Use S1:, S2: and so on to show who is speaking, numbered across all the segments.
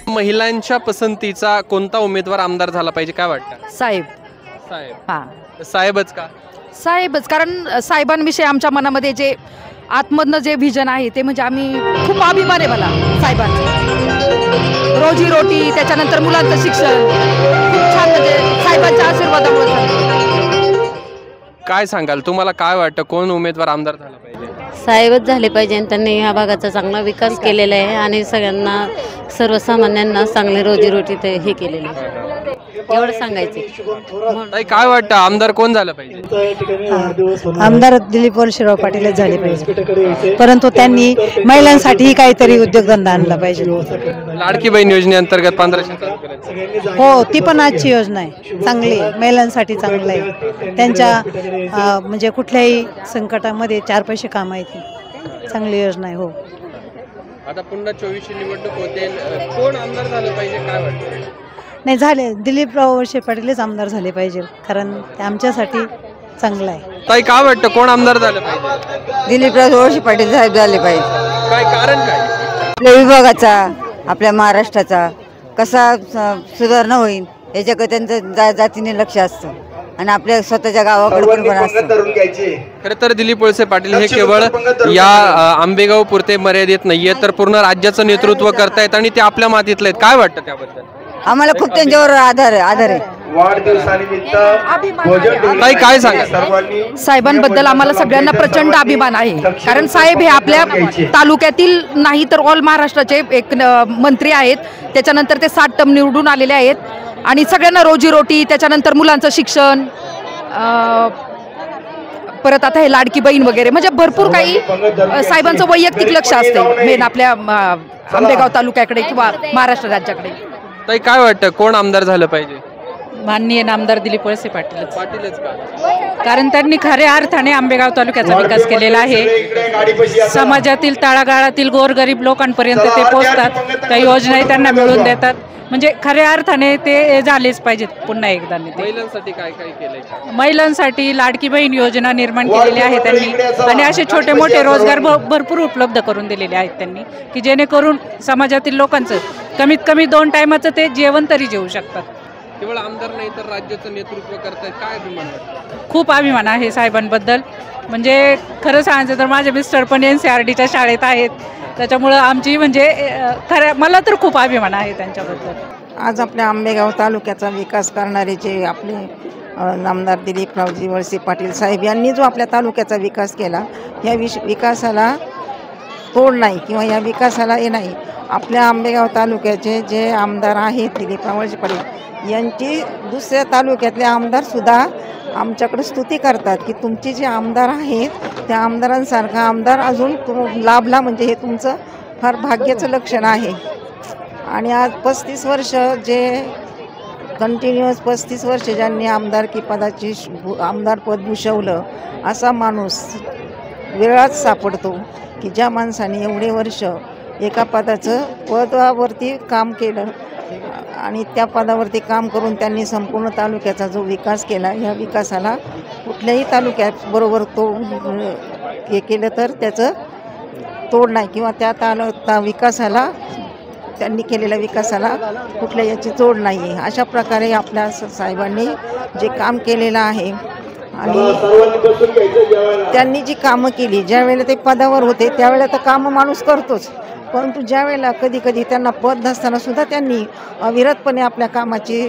S1: महिलांच्या पसंतीचा कोणता उमेदवार आमदार झाला पाहिजे काय वाटतं?
S2: साहेब.
S1: साहेब.
S2: हां,
S1: साहेबच का?
S2: साहेबच. कारण साहेबांविषयी आमच्या मनामध्ये जे आतमधनं जे व्हिजन आहे ते म्हणजे आम्ही खूप अभिमान आहे मला साहेबांचा. रोजीरोटी, त्याच्यानंतर मुलांचं शिक्षण खूप छान, म्हणजे साहेबांच्या आशीर्वादामुळे झालं.
S1: काय सांगाल, तुम्हाला काय वाटतं कोण उमेदवार आमदार झाला पाहिजे?
S3: साहेबच झाले पाहिजे आणि त्यांनी ह्या भागाचा चांगला विकास केलेला आहे आणि सगळ्यांना सर्वसामान्यांना चांगले रोजीरोटी ते हे केलेले आहे. एवढं सांगायचे.
S1: ताई, काय वाटतं आमदार कोण झालं पाहिजे?
S4: आमदार दिलीप वळसेराव पाटीलच झाले पाहिजे, परंतु त्यांनी महिलांसाठी काहीतरी उद्योगधंदा आणला पाहिजे.
S1: लाडकी बहीण योजनेअंतर्गत 1500
S4: हो, ती पण आजची योजना आहे, चांगली आहे, महिलांसाठी चांगलं आहे. त्यांच्या म्हणजे कुठल्याही संकटामध्ये 4 पैसे काम आहेत, चांगली योजना आहे. हो,
S1: आता पुन्हा 24 निवडणूक होते, कोण आमदार झालं पाहिजे काय वाटतं?
S4: नाही झाले, दिलीपराव वळसे पाटीलच आमदार झाले पाहिजे, कारण ते आमच्यासाठी चांगलं आहे.
S1: ताई, काय वाटतं कोण आमदार झालं पाहिजे?
S5: दिलीपराव वळसे पाटील साहेब झाले पाहिजे.
S1: काय कारण काय?
S5: आपल्या विभागाचा, आपल्या महाराष्ट्राचा कसा सुधारणा होईल याच्याकडे त्यांचं जातीने लक्ष असतं आणि आपल्या स्वतःच्या गावाकडे पण असतं.
S1: खरं तर दिलीप वळसे पाटील हे केवळ या आंबेगाव पुरते मर्यादित नाहीये, तर पूर्ण राज्याचं नेतृत्व करतायत आणि ते आपल्या मातीतले आहेत. काय वाटतं त्याबद्दल?
S5: आम्हाला खूप त्यांच्यावर आधार आहे.
S1: ताई, काय सांगा?
S2: साहेबांबद्दल आम्हाला सगळ्यांना प्रचंड अभिमान आहे, कारण साहेब हे आपल्या तालुक्यातील नाही तर ऑल महाराष्ट्राचे एक मंत्री आहेत. त्याच्यानंतर ते 7 टर्म निवडून आलेले आहेत आणि सगळ्यांना रोजीरोटी, त्याच्यानंतर मुलांचं शिक्षण, परत आता हे लाडकी बहीण वगैरे, म्हणजे भरपूर काही साहेबांचं वैयक्तिक लक्ष असते मेन आपल्या आंबेगाव तालुक्याकडे किंवा महाराष्ट्र राज्याकडे.
S1: ताई, काय वाटतं कोण आमदार झालं पाहिजे?
S6: माननीय नामदार दिलीप वळसे पाटीलच.
S1: पाटीलच का?
S6: कारण त्यांनी खऱ्या अर्थाने आंबेगाव तालुक्याचा विकास केलेला आहे. समाजातील तळागाळातील गोरगरीब लोकांपर्यंत ते पोहोचतात, त्या योजनाही त्यांना मिळवून देतात. म्हणजे खऱ्या अर्थाने ते झालेच पाहिजेत पुन्हा एकदा.
S1: महिलांसाठी काय काय केलंय?
S6: महिलांसाठी लाडकी बहीण योजना निर्माण केलेली आहे त्यांनी आणि असे छोटे मोठे रोजगार भरपूर उपलब्ध करून दिलेले आहेत त्यांनी, की जेणेकरून समाजातील लोकांचं कमीत कमी 2 टायमाचं ते जेवण तरी जेवू शकतात.
S1: केवळ आमदार नाही तर राज्याचं नेतृत्व करतायत, काय अभिमान वाटतो?
S6: खूप अभिमान आहे साहेबांबद्दल. म्हणजे खरं सांगायचं तर माझे मिस्टर पण NCRTच्या शाळेत आहेत, त्याच्यामुळं आमची म्हणजे खरं मला तर खूप अभिमान आहे त्यांच्याबद्दल.
S5: आज आपल्या आंबेगाव तालुक्याचा विकास करणारे जे आपले नामदार दिलीपरावजी वळसे पाटील साहेब यांनी जो आपल्या तालुक्याचा विकास केला, या विकासाला तोड नाही किंवा या विकासाला हे नाही. आपल्या आंबेगाव तालुक्याचे जे आमदार आहेत दिलीपराव वळसे पाटील यांची दुसऱ्या तालुक्यातले आमदारसुद्धा आमच्याकडे स्तुती करतात की तुमचे जे आमदार आहेत त्या आमदारांसारखा आमदार अजून लाभला म्हणजे हे तुमचं फार भाग्याचं लक्षण आहे. आणि आज 35 वर्ष जे कंटिन्युअस 35 वर्ष ज्यांनी आमदारकी पदाची आमदारपद भूषवलं असा माणूस वेळाच सापडतो की ज्या माणसाने एवढे वर्ष एका पदावरती काम केलं आणि त्या पदावरती काम करून त्यांनी संपूर्ण तालुक्याचा जो विकास केला, या विकासाला कुठल्याही तालुक्यात बरोबर तो हे केलं तर त्याचं तोड नाही किंवा त्या विकासाला त्यांनी केलेल्या विकासाला कुठल्या याची तोड नाही आहे. अशा प्रकारे आपल्या साहेबांनी जे काम केलेलं आहे आणि त्यांनी जी कामं केली, ज्या वेळेला ते पदावर होते त्यावेळेला तर कामं माणूस करतोच, परंतु ज्या वेळेला कधी कधी त्यांना पद नसताना सुद्धा त्यांनी अविरतपणे आपल्या कामाची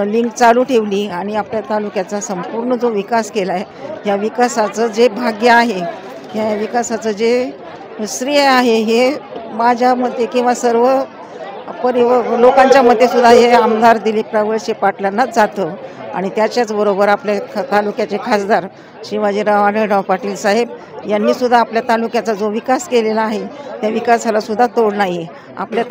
S5: लिंक चालू ठेवली आणि आपल्या तालुक्याचा संपूर्ण जो विकास केला आहे, या विकासाचं जे भाग्य आहे, या विकासाचं जे श्रेय आहे हे माझ्या मते किंवा सर्व लोकांच्या मते सुद्धा हे आमदार दिलीपराव वळसे पाटलांनाच जातं. आणि त्याच्याचबरोबर आपल्या तालुक्याचे खासदार शिवाजीराव आढळराव पाटील साहेब यांनीसुद्धा आपल्या तालुक्याचा जो विकास केलेला आहे त्या विकासाला सुद्धा तोड नाही आहे. आपल्या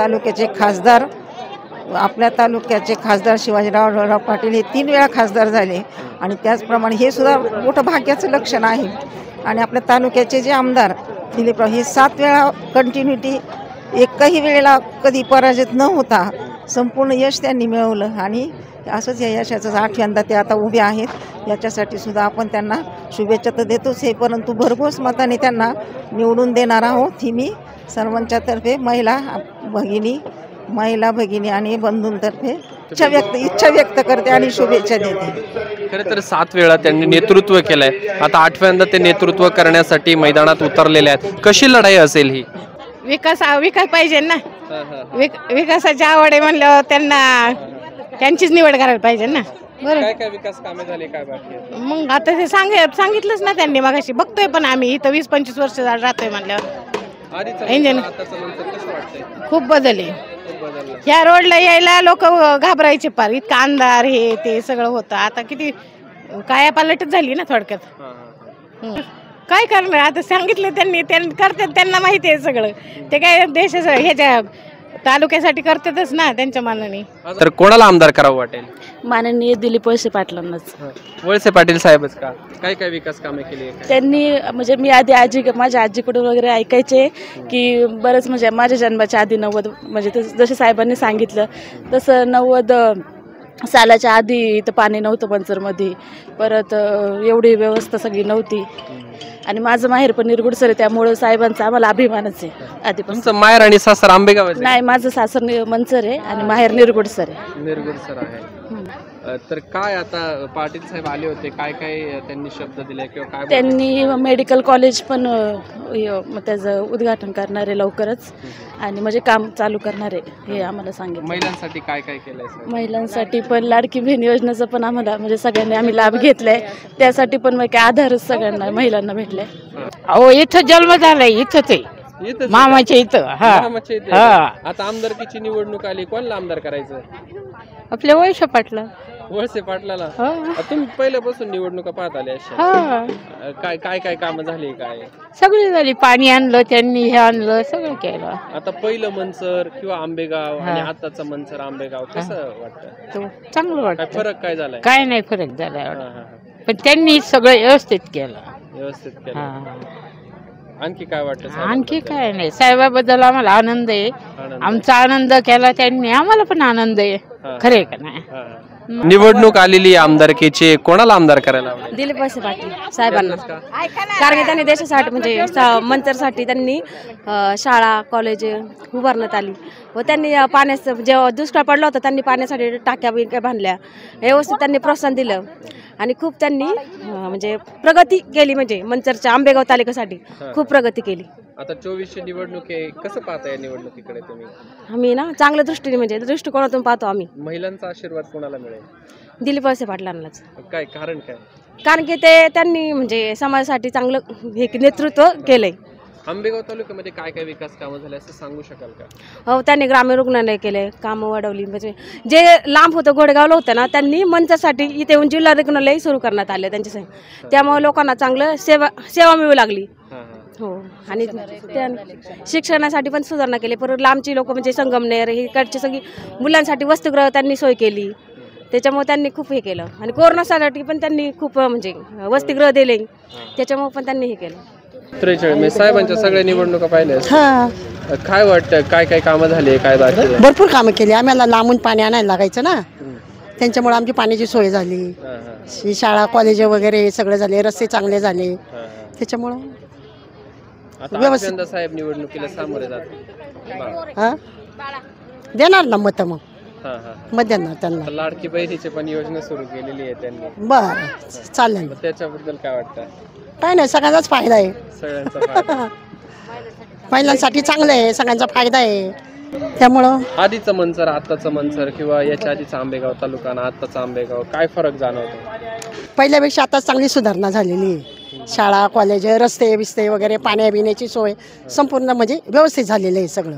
S5: तालुक्याचे खासदार शिवाजीराव आढळराव पाटील हे 3 वेळा खासदार झाले आणि त्याचप्रमाणे हे सुद्धा मोठं भाग्याचं लक्षण आहे. आणि आपल्या तालुक्याचे जे आमदार दिलीपराव हे 7 वेळा कंटिन्युटी एकही वेळेला कधी पराजित न होता संपूर्ण यश त्यांनी मिळवलं आणि असंच या यशाचं 8व्यांदा ते आता उभे आहेत. याच्यासाठी सुद्धा आपण त्यांना शुभेच्छा तर देतोच हे, परंतु भरघोस मताने त्यांना निवडून देणार आहोत ही मी सर्वांच्यातर्फे महिला भगिनी महिला भगिनी आणि बंधूंतर्फे इच्छा व्यक्त करते आणि शुभेच्छा देते.
S1: खरं तर 7 वेळा त्यांनी नेतृत्व केलंय, आता 8व्यांदा ते नेतृत्व करण्यासाठी मैदानात उतरलेले आहेत. कशी लढाई असेल ही?
S7: विकास पाहिजे ना. विकासाची आवड आहे म्हणल्यावर त्यांचीच निवड करायला पाहिजे ना. बरं,
S1: काय काय विकास कामे झाले, काय बाकी आहे?
S7: मग आता ते सांगितलंच ना त्यांनी मगाशी. बघतोय पण आम्ही इथं 20-25 वर्ष राहतोय म्हणल्यावर
S1: आधीचं
S7: इंजिन
S1: नंतर आताचं नंतर कसं वाटतंय?
S7: खूप बदल आहे.
S1: खूप बदललं.
S7: ह्या रोडला यायला लोक घाबरायचे पार, इतका अंधार हे ते सगळं होतं. आता किती कायापालटच झाली ना थोडक्यात.
S1: हां, हां, हां.
S7: काय करणार आता, सांगितलं त्यांनी करतात, त्यांना माहिती आहे सगळं. ते काय देशाचं ह्याच्या तालुक्यासाठी करतातच ना त्यांच्या मनाने.
S1: तर कोणाला आमदार करावं वाटेल?
S8: माननीय दिलीप वळसे पाटलांनाच.
S1: वळसे पाटील साहेबच का? काय काय विकास कामे केली आहे?
S8: त्यांनी म्हणजे मी आधी माझ्या आजीकडून वगैरे ऐकायचे की बरंच म्हणजे माझ्या जन्माच्या आधी 90 म्हणजे जसे साहेबांनी सांगितलं तसं 90 सालाच्या आधी इथं पाणी नव्हतं मंचरमध्ये. परत एवढी व्यवस्था सगळी नव्हती. आणि माझं माहेर पण निरगुडसर आहे, त्यामुळं साहेबांचा आम्हाला अभिमानच आहे आधीपासून.
S1: तुमचं माहेर आणि सासर आंबेगाव आहे?
S8: नाही, माझं सासर मंचर आहे आणि माहेर निरगुडसर आहे.
S1: निरगुडसर आहे. तर काय आता पाटील साहेब आले होते, काय काय त्यांनी शब्द दिले किंवा काय
S8: त्यांनी मेडिकल कॉलेज पण त्याचं उद्घाटन करणार आहे लवकरच आणि म्हणजे काम चालू करणार आहे हे आम्हाला सांगितलं.
S1: महिलांसाठी काय काय केलंय?
S8: महिलांसाठी पण लाडकी बहीण योजनेचं पण आम्हाला म्हणजे सगळ्यांनी आम्ही लाभ घेतलाय, त्यासाठी पण मग आधारच सगळ्यांना महिलांना भेटलाय.
S7: अहो इथं जन्म झालाय, इथंच आहे मामाच्या इथं.
S1: आता आमदारकीची निवडणूक आली, कोणाला आमदार करायचं?
S7: आपल्या वळसे पाटला.
S1: वळसे पाटलाला? तुम्ही पहिल्यापासून निवडणुका पाहत आले अशा? काय काय काय कामं झाली? काय
S7: सगळी झाली, पाणी आणलं त्यांनी, हे आणलं, सगळं केलं.
S1: आता पहिलं मनसर किंवा आंबेगाव आणि आताचं मनसर आंबेगाव कसं वाटतं?
S7: चांगलं वाटतं.
S1: काय फरक काय झालाय?
S7: काय नाही फरक झाला, पण त्यांनी सगळं व्यवस्थित केलं.
S1: व्यवस्थित केलं. आणखी काय वाटतं?
S7: आणखी काय नाही, साहेबाबद्दल आम्हाला आनंद आहे. आमचा आनंद केला त्यांनी, आम्हाला पण आनंद आहे. खरे का नाही?
S1: निवडणूक आलेली आमदारकीची, कोणाला आमदार करायला आवडेल?
S8: दिलीप वळसे पाटील साहेबांना. कारण की त्यांनी देशासाठी म्हणजे मंचरसाठी त्यांनी शाळा कॉलेज उभारण्यात आली व त्यांनी पाण्याचं जेव्हा दुष्काळ पडला होता त्यांनी पाण्यासाठी टाक्या बिक्या बांधल्या, व्यवस्थित त्यांनी प्रोत्साहन दिलं आणि खूप त्यांनी म्हणजे प्रगती केली. म्हणजे मंचरच्या आंबेगाव तालुक्यासाठी खूप प्रगती केली.
S1: आता 24ची निवडणूक आहे, कसं पाहता या निवडणुकीकडे तुम्ही?
S8: आम्ही ना चांगल्या दृष्टीने म्हणजे दृष्टिकोनातून पाहतो आम्ही.
S1: महिलांचा आशीर्वाद कोणाला मिळेल?
S8: दिलीप वळसे पाटलांनाच.
S1: काय कारण काय?
S8: कारण की त्यांनी म्हणजे समाजासाठी चांगलं हे नेतृत्व केलंय.
S1: आंबेगाव तालुक्यामध्ये काय काय विकास कामं झाले असं सांगू शकाल का?
S8: हो, त्यांनी ग्रामीण रुग्णालय केले, कामं वाढवली. म्हणजे जे लांब होतं घोडेगावला होतं ना, त्यांनी मंचासाठी इथे येऊन जिल्हा रुग्णालय सुरू करण्यात आले त्यांच्या, त्यामुळे लोकांना चांगलं सेवा मिळू लागली. हो, आणि शिक्षणासाठी पण सुधारणा केली. परत लांबची लोक म्हणजे संगमनेर इकडची सगळी मुलांसाठी वसतिगृह त्यांनी सोय केली, त्याच्यामुळे त्यांनी खूप हे केलं. आणि कोरोनासाठी पण त्यांनी खूप म्हणजे वसतिगृह दिले, त्याच्यामुळे पण त्यांनी हे केलं.
S1: 43 साहेबांच्या सगळ्या निवडणुका पाहिल्या, काय वाटतं काय काय कामं झाली, काय बाकी?
S9: भरपूर कामं केली. आम्हाला लांबून पाणी आणायला लागायचं ना, त्यांच्यामुळे आमची पाण्याची सोय झाली, शाळा कॉलेज वगैरे सगळे झाले, रस्ते चांगले झाले, त्याच्यामुळं
S1: व्यवस्थित. साहेब निवडणुकीला सामोरे जातात,
S9: देणार ना मत, मत देणार त्यांना.
S1: लाडकी बहिणीची पण योजना सुरू केलेली आहे त्यांनी.
S9: बरं, चालेल.
S1: त्याच्याबद्दल काय वाटतं?
S9: काय नाही, सगळ्यांचाच फायदा आहे.
S1: सगळ्यांचा
S9: महिलांसाठी चांगलं आहे, सगळ्यांचा फायदा आहे. त्यामुळं
S1: आधीचं मनसर आत्ताचं मनसर किंवा याच्या आधीचा आंबेगाव तालुका ना आत्ताचा आंबेगाव, काय फरक जाणवतो?
S9: पहिल्यापेक्षा आता चांगली सुधारणा झालेली आहे. शाळा कॉलेज रस्ते बिस्ते वगैरे पाण्या बिण्याची सोय संपूर्ण म्हणजे व्यवस्थित झालेलं आहे सगळं.